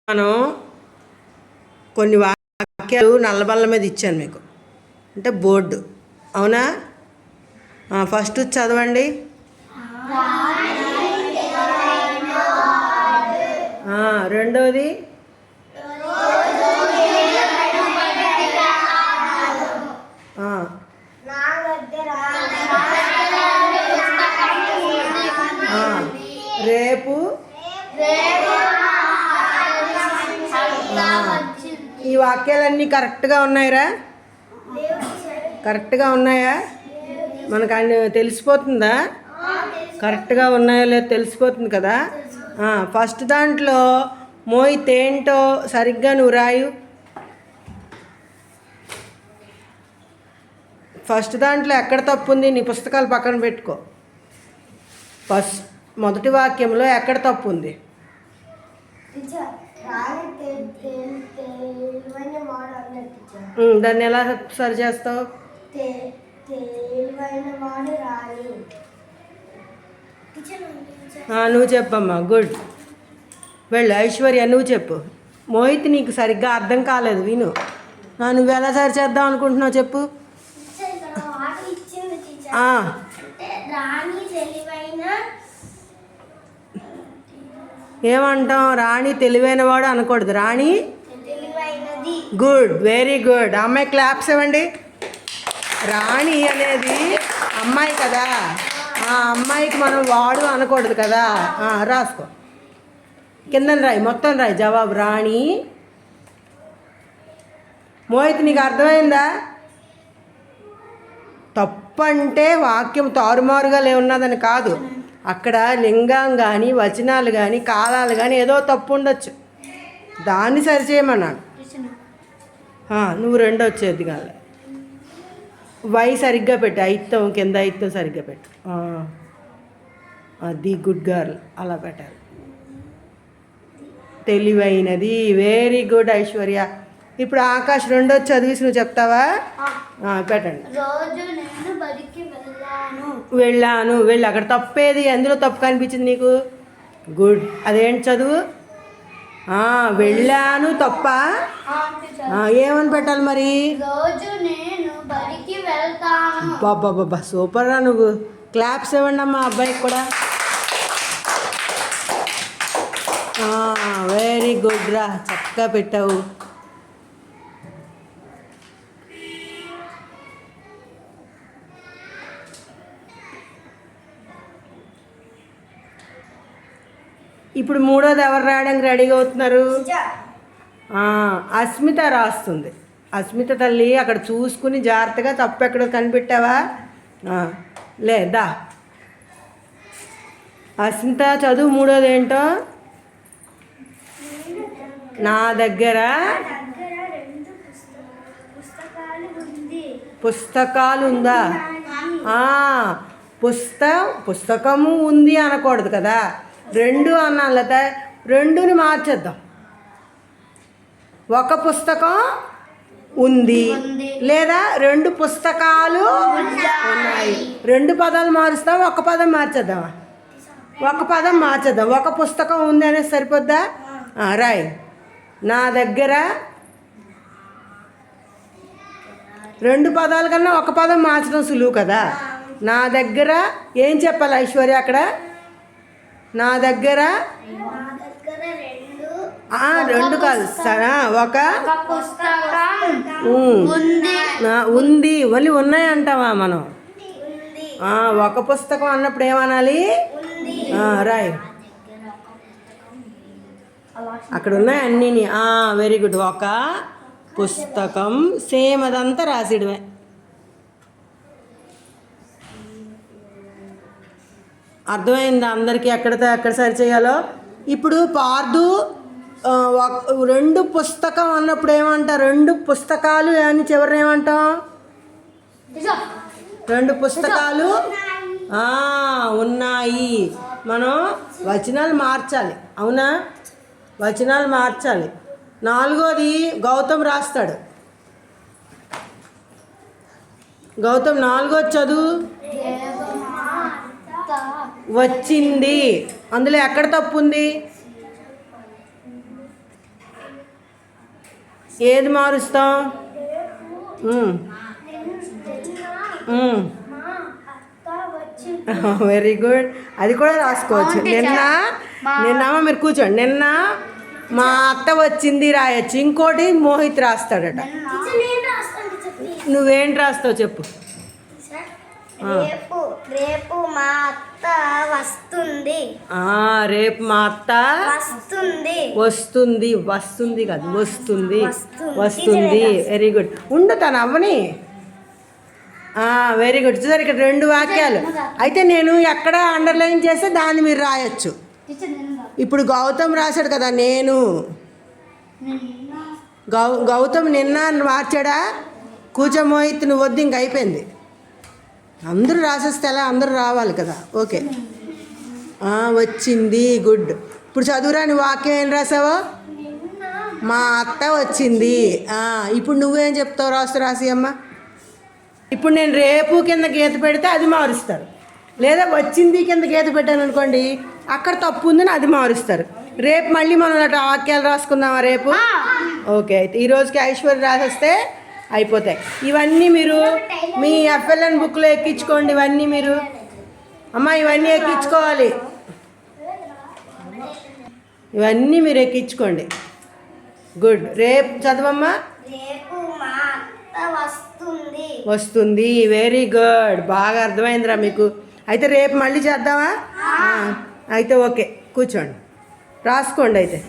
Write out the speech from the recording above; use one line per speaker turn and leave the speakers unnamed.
మనం కొన్ని వాక్యాలు నల్లబల్ల మీద ఇచ్చాను మీకు, అంటే బోర్డు. అవునా? ఫస్ట్ చదవండి. రెండోది రేపు. ఈ వాక్యాలన్నీ కరెక్ట్గా ఉన్నాయిరా? కరెక్ట్గా ఉన్నాయా? మనకు అన్ని తెలిసిపోతుందా? కరెక్ట్గా ఉన్నాయో లేదో తెలిసిపోతుంది కదా. ఫస్ట్ దాంట్లో మోహిత్ ఏంటో సరిగ్గా నువ్వు రాయు. ఫస్ట్ దాంట్లో ఎక్కడ తప్పు ఉంది? నీ పుస్తకాలు పక్కన పెట్టుకో. ఫస్ట్ మొదటి వాక్యంలో ఎక్కడ తప్పు ఉంది? దాన్ని ఎలా సరి చేస్తావు? నువ్వు చెప్పమ్మా. గుడ్. వెళ్ళు ఐశ్వర్య, నువ్వు చెప్పు. మోహిత్ నీకు సరిగ్గా అర్థం కాలేదు, విను. నువ్వు ఎలా సరి చేద్దాం అనుకుంటున్నావు చెప్పు. ఏమంటాం? రాణి తెలివైనవాడు అనకూడదు, రాణి గుడ్, వెరీ గుడ్. అమ్మాయి క్లాప్స్ ఇవ్వండి. రాణి అనేది అమ్మాయి కదా, ఆ అమ్మాయికి మనం వాడు అనకూడదు కదా. రాసుకో, కింద రాయి, మొత్తం రాయి జవాబు. రాణి. మోహిత్ నీకు అర్థమైందా? తప్పంటే వాక్యం తారుమారుగా ఉన్నదని కాదు, అక్కడ లింగం కానీ వచనాలు కానీ కాలాలు కానీ ఏదో తప్పు ఉండొచ్చు, దాన్ని సరిచేయమన్నాను. నువ్వు రెండో వచ్చేది కాదు. వై సరిగ్గా పెట్టు, ఐత్తం కింద ఐత్తం సరిగ్గా పెట్టు. అది గుడ్ గర్ల్, అలా పెట్టాలి. తెలివైనది, వెరీ గుడ్ ఐశ్వర్య. ఇప్పుడు ఆకాష్ రెండో చదివేసి నువ్వు చెప్తావా? పెట్టండి. వెళ్ళాను. వెళ్ళి అక్కడ తప్పేది, ఎందులో తప్పు కనిపించింది నీకు? గుడ్. అదేంటి చదువు? వెళ్ళాను తప్ప. ఏమని పెట్టాలి మరి? బాబా సూపర్ రా నువ్వు. క్లాప్స్ ఇవ్వండి అమ్మా అబ్బాయికి కూడా. వెరీ గుడ్ రా, చక్కగా పెట్టావు. ఇప్పుడు మూడోది ఎవరు రాయడానికి రెడీగా అవుతున్నారు? అస్మిత రాస్తుంది. అస్మిత తల్లి అక్కడ చూసుకుని జాగ్రత్తగా తప్పు ఎక్కడో కనిపెట్టావా? లేదా అస్మిత చదువు. మూడోది ఏంటో? నా దగ్గర పుస్తకాలు ఉందా? పుస్తకము ఉంది అనకూడదు కదా, రెండు అన్నాలత. రెండుని మార్చేద్దాం. ఒక పుస్తకం ఉంది లేదా రెండు పుస్తకాలు ఉన్నాయి. రెండు పదాలు మారుస్తాం, ఒక పదం మార్చేద్దామా? ఒక పదం మార్చేద్దాం. ఒక పుస్తకం ఉంది అనేది సరిపోద్దా? రాయ్. నా దగ్గర రెండు పదాల కన్నా ఒక పదం మార్చడం సులువు కదా. నా దగ్గర ఏం చెప్పాలి ఐశ్వర్య అక్కడ? నా దగ్గర రెండు కాదు, ఒక ఉంది. మళ్ళీ ఉన్నాయంటావా మనం? ఒక పుస్తకం అన్నప్పుడు ఏమనాలి? రాయ్. అక్కడ ఉన్నాయి అన్నీని. Very good. ఒక పుస్తకం. సేమ్ అదంతా రాసిడమే. అర్థమైందా అందరికీ ఎక్కడితో ఎక్కడ సరి చేయాలో? ఇప్పుడు పార్దు రెండు పుస్తకం అన్నప్పుడు ఏమంటాం? రెండు పుస్తకాలు అని చివరిని ఏమంటాం? రెండు పుస్తకాలు ఉన్నాయి. మనం వచనాలు మార్చాలి, అవునా? వచనాలు మార్చాలి. నాలుగోది గౌతమ్ రాస్తాడు. గౌతమ్ నాలుగోది చదువు. వచ్చింది. అందులో ఎక్కడ తప్పు ఉంది? ఏది మారుస్తాం? Very good. అది కూడా రాసుకోవచ్చు. నిన్న మీరు కూర్చోండి. నిన్న మా అత్త వచ్చింది రాయొచ్చు. ఇంకోటి మోహిత్ రాస్తాడట. నువ్వేంటి రాస్తావు చెప్పు.
రేపు మా అత్త వస్తుంది.
రేపు మా అత్త వస్తుంది. వస్తుంది కాదు, వస్తుంది. వస్తుంది. Very good. ఉండు తను అవ్వని. Very good. చూసారు ఇక్కడ 2 వాక్యాలు. అయితే నేను ఎక్కడ అండర్లైన్ చేస్తే దాన్ని మీరు రాయొచ్చు. ఇప్పుడు గౌతమ్ రాశాడు కదా, నేను గౌతమ్ నిన్న మార్చాడా? కూర్చో మోహిత్, నువ్వు వద్దు, ఇంక అయిపోయింది. అందరూ రాసేస్తే ఎలా? అందరూ రావాలి కదా. ఓకే, వచ్చింది. గుడ్. ఇప్పుడు చదువురాని వాక్యం ఏం రాసావో? మా అత్త వచ్చింది. ఇప్పుడు నువ్వేం చెప్తావు? రాసి అమ్మ. ఇప్పుడు నేను రేపు కింద గీత పెడితే అది మారుస్తారు, లేదా వచ్చింది కింద గీత పెట్టాను అనుకోండి, అక్కడ తప్పు ఉందని అది మారుస్తారు. రేపు మళ్ళీ మనం అట్లా వాక్యాలు రాసుకుందామా రేపు? ఓకే, అయితే ఈరోజుకి ఐశ్వర్య రాసేస్తే అయిపోతాయి. ఇవన్నీ మీరు మీ FLN బుక్లో ఎక్కించుకోండి. ఇవన్నీ మీరు ఇవన్నీ ఎక్కించుకోవాలి. ఇవన్నీ మీరు ఎక్కించుకోండి. గుడ్. రేపు చదవమ్మా. వస్తుంది. Very good. బాగా అర్థమైందిరా మీకు. అయితే రేపు మళ్ళీ చేద్దామా? అయితే ఓకే, కూర్చోండి, రాసుకోండి అయితే.